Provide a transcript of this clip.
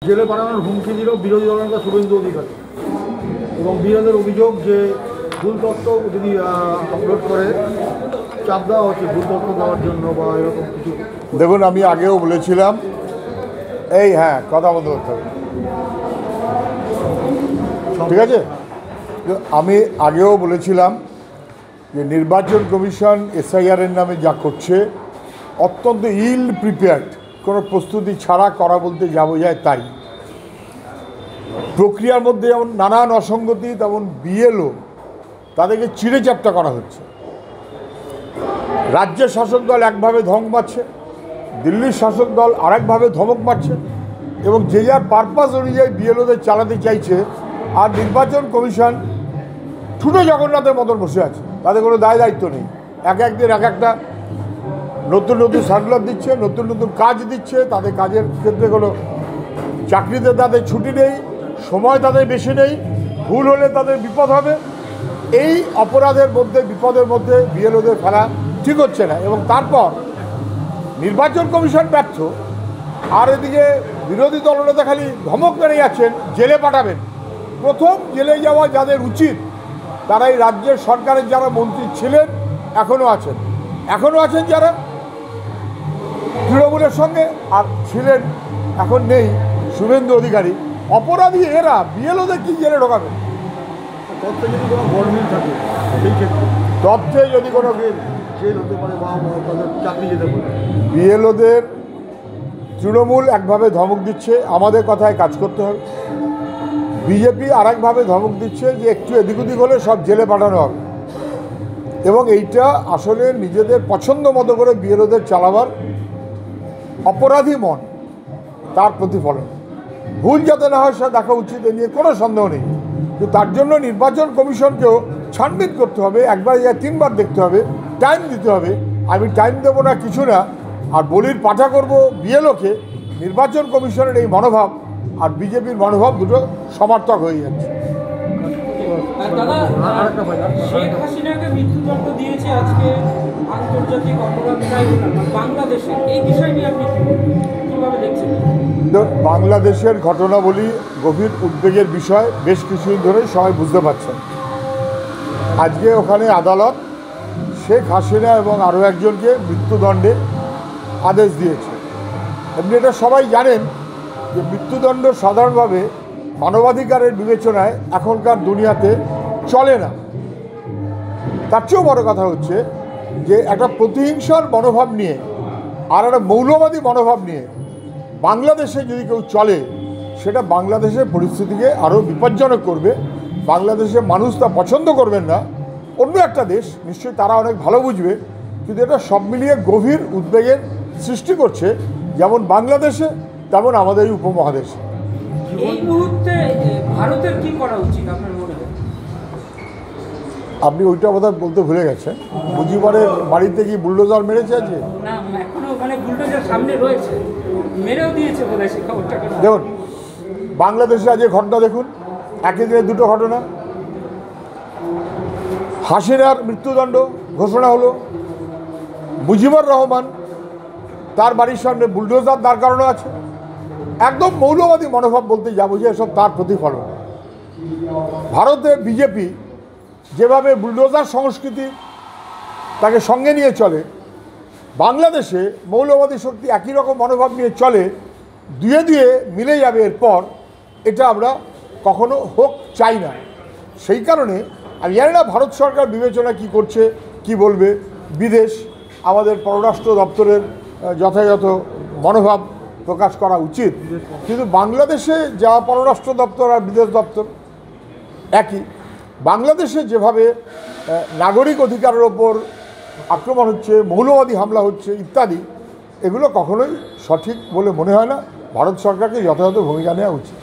জেলে পাঠানোর হুমকি দিল বিরোধী দলনেতা শুভেন্দু অধিকারী এবং বিরোধীদের অভিযোগ যে ভুল তথ্য যদি আপলোড করে চাপ দেওয়া হচ্ছে ভুল তথ্য দেওয়ার জন্য বা এরকম কিছু। দেখুন, আমি আগেও বলেছিলাম কথা বন্ধ করতে হবে, ঠিক আছে? আমি আগেও বলেছিলাম যে নির্বাচন কমিশন এসআইআরের নামে যা করছে অত্যন্ত ইল প্রিপেয়ার্ড, কোনো প্রস্তুতি ছাড়া করা বলতে যা বোঝায় তাই। প্রক্রিয়ার মধ্যে যেমন নানান অসঙ্গতি, তেমন বিএলও তাদেরকে চিড়ে চ্যাপ্টা করা হচ্ছে। রাজ্যের শাসক দল একভাবে ধমক মারছে, দিল্লির শাসক দল আরেকভাবে ধমক মারছে এবং যে যার পারপাস অনুযায়ী বিএলওদের চালাতে চাইছে। আর নির্বাচন কমিশন ছোটো জগন্নাথের মতন বসে আছে, তাদের কোনো দায় দায়িত্ব নেই। একদিন এক একটা নতুন নতুন সার্কুলার দিচ্ছে, নতুন নতুন কাজ দিচ্ছে, তাদের কাজের ক্ষেত্রে কোনো চাকরিতে তাদের ছুটি নেই, সময় তাদের বেশি নেই, ভুল হলে তাদের বিপদ হবে। এই অপরাধের মধ্যে বিপদের মধ্যে বিএলওদের ফেলা ঠিক হচ্ছে না এবং তারপর নির্বাচন কমিশন ব্যর্থ, আর এদিকে বিরোধী দলনেতা খালি ধমক মেরে যাচ্ছেন জেলে পাঠাবেন। প্রথম জেলে যাওয়া যাদের উচিত তারা এই রাজ্যের সরকারের যারা মন্ত্রী ছিলেন, এখনও আছেন যারা তৃণমূলের সঙ্গে আর ছিলেন, এখন নেই, শুভেন্দু অধিকারী। অপরাধী এরা, বিএলওদের কি জেলে ঢোকাবে? তথ্যে যদি কোনো গরমিল থাকে সেই ক্ষেত্রে তথ্যে যদি কোনো জেল হতে পারে বা তাদের চাকরি যেতে পারে। বিএলওদের তৃণমূল একভাবে ধমক দিচ্ছে আমাদের কথায় কাজ করতে হবে, বিজেপি আর একভাবে ধমক দিচ্ছে যে একটু এদিক ওদিক হলে সব জেলে পাঠানো হবে এবং এইটা আসলে নিজেদের পছন্দ মতো করে বিএলওদের চালাবার অপরাধী মন, তার প্রতিফলন। ভুল যাতে না হয় সেটা দেখা উচিত, এ নিয়ে কোনো সন্দেহ নেই, কিন্তু তার জন্য নির্বাচন কমিশনকেও ছানবিন করতে হবে, একবার তিনবার দেখতে হবে, টাইম দিতে হবে। আমি টাইম দেবো না কিছু না, আর বলির পাঠা করব বিএলওকে। নির্বাচন কমিশনের এই মনোভাব আর বিজেপির মনোভাব দুটো সমার্থক হয়ে যাচ্ছে। শেখ হাসিনাকে মৃত্যুদণ্ড দিয়েছে আজকে আন্তর্জাতিক অপরাধ ট্রাইব্যুনাল বাংলাদেশে, এই বিষয় নিয়ে আপনি কিভাবে দেখছেন? বাংলাদেশের ঘটনাবলী গভীর উদ্বেগের বিষয়, বেশ কিছুদিন ধরে সবাই বুঝতে পারছেন। আজকে ওখানে আদালত শেখ হাসিনা এবং আরও একজনকে মৃত্যুদণ্ডে আদেশ দিয়েছে। এমনি এটা সবাই জানেন যে মৃত্যুদণ্ড সাধারণভাবে মানবাধিকারের বিবেচনায় এখনকার দুনিয়াতে চলে না। তার চেয়েও বড় কথা হচ্ছে যে একটা প্রতিহিংসার মনোভাব নিয়ে আর একটা মৌলবাদী মনোভাব নিয়ে বাংলাদেশে যদি কেউ চলে, সেটা বাংলাদেশের পরিস্থিতিকে আরও বিপজ্জনক করবে। বাংলাদেশের মানুষ তা পছন্দ করবেন না। অন্য একটা দেশ নিশ্চয়ই তারা অনেক ভালো বুঝবে, কিন্তু এটা সব মিলিয়ে গভীর উদ্বেগের সৃষ্টি করছে, যেমন বাংলাদেশে তেমন আমাদের এই উপমহাদেশে। এই মুহূর্তে ভারতের কি করা উচিত আপনার মনে হয়? আপনি ওইটা কথা বলতে ভুলে গেছেন। মুজিবরের বাড়িতে কি বুলডোজার মেরেছে আজকে? না, এখনো ওখানে বুলডোজার সামনে রয়েছে, মেরেও দিয়েছে বলে সে খবরটা। দেখুন, বাংলাদেশে আজকে ঘটনা দেখুন, একই দিনে দুটো ঘটনা। হাসিনার মৃত্যুদণ্ড ঘোষণা হলো, মুজিবুর রহমান তার বাড়ির সামনে বুলডোজার দাঁড় করানো আছে। একদম মৌলবাদী মনোভাব বলতে যাবো যে এসব তার প্রতিফলন। ভারতে বিজেপি যেভাবে বুলডোজার সংস্কৃতি তাকে সঙ্গে নিয়ে চলে, বাংলাদেশে মৌলবাদী শক্তি একই রকম মনোভাব নিয়ে চলে। দুয়ে দুয়ে মিলে যাবে এরপর, এটা আমরা কখনো হোক চাই না। সেই কারণে আমি জানি না ভারত সরকার বিবেচনা কি করছে, কি বলবে। বিদেশ, আমাদের পররাষ্ট্র দপ্তরের যথাযথ মনোভাব প্রকাশ করা উচিত, কিন্তু বাংলাদেশে যা পররাষ্ট্র দপ্তর আর বিদেশ দপ্তর একই। বাংলাদেশে যেভাবে নাগরিক অধিকারের ওপর আক্রমণ হচ্ছে, মৌলবাদী হামলা হচ্ছে ইত্যাদি, এগুলো কখনোই সঠিক বলে মনে হয় না। ভারত সরকারকে যথাযথ ভূমিকা নেওয়া উচিত।